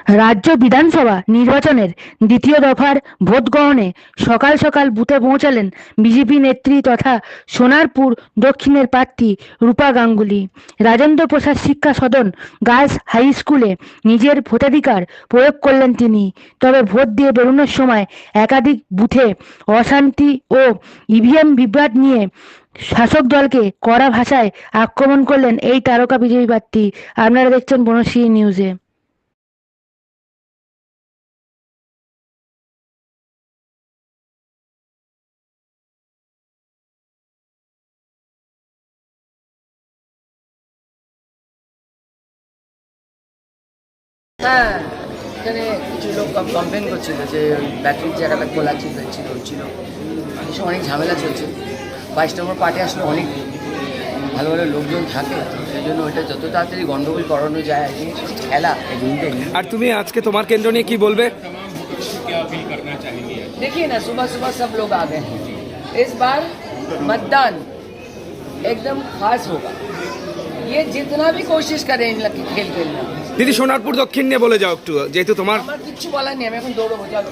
রাজ্য বিধানসভা নির্বাচনের দ্বিতীয় দফার ভোট গ্রহণে সকাল সকাল বুথে পৌঁছালেন বিজেপি নেত্রী তথা সোনারপুর দক্ষিণের প্রার্থী রূপা গাঙ্গুলী। রাজেন্দ্র প্রসাদ শিক্ষা সদন গার্লস হাই স্কুলে নিজের ভোটাধিকার প্রয়োগ করলেন তিনি। তবে ভোট দিয়ে বেরোনোর সময় একাধিক বুথে অশান্তি ও ইভিএম বিভ্রাট নিয়ে শাসক দলকে কড়া ভাষায় আক্রমণ করলেন এই তারকা বিজয়ী প্রার্থী। আপনারা দেখছেন বনশ্রী নিউজে। হ্যাঁ, এখানে কিছু লোক কমপ্লেন করছিল যে ব্যাটারির জায়গাটা খোলা ছিল হচ্ছিল, এসব অনেক ঝামেলা চলছে। 22 নম্বর পার্টি আসলে অনেক ভালো ভালো লোকজন থাকে, তো সেই জন্য ওইটা যত তাড়াতাড়ি গন্ডগোল করানো যায় আর কি, খেলা দিনটা। আর তুমি আজকে তোমার কেন্দ্র নিয়ে কি বলবে? देखिए ना, सुबह सुबह सब लोग आ गए हैं। इस बार मतदान एकदम खास होगा, ये जितना भी कोशिश करें खेल खेलना। দিদি সোনারপুর দক্ষিণ নিয়ে বলে যাও একটু, যেহেতু তোমার আমার কিচ্ছু বলার নেই, আমি এখন দৌড়বো, চলো।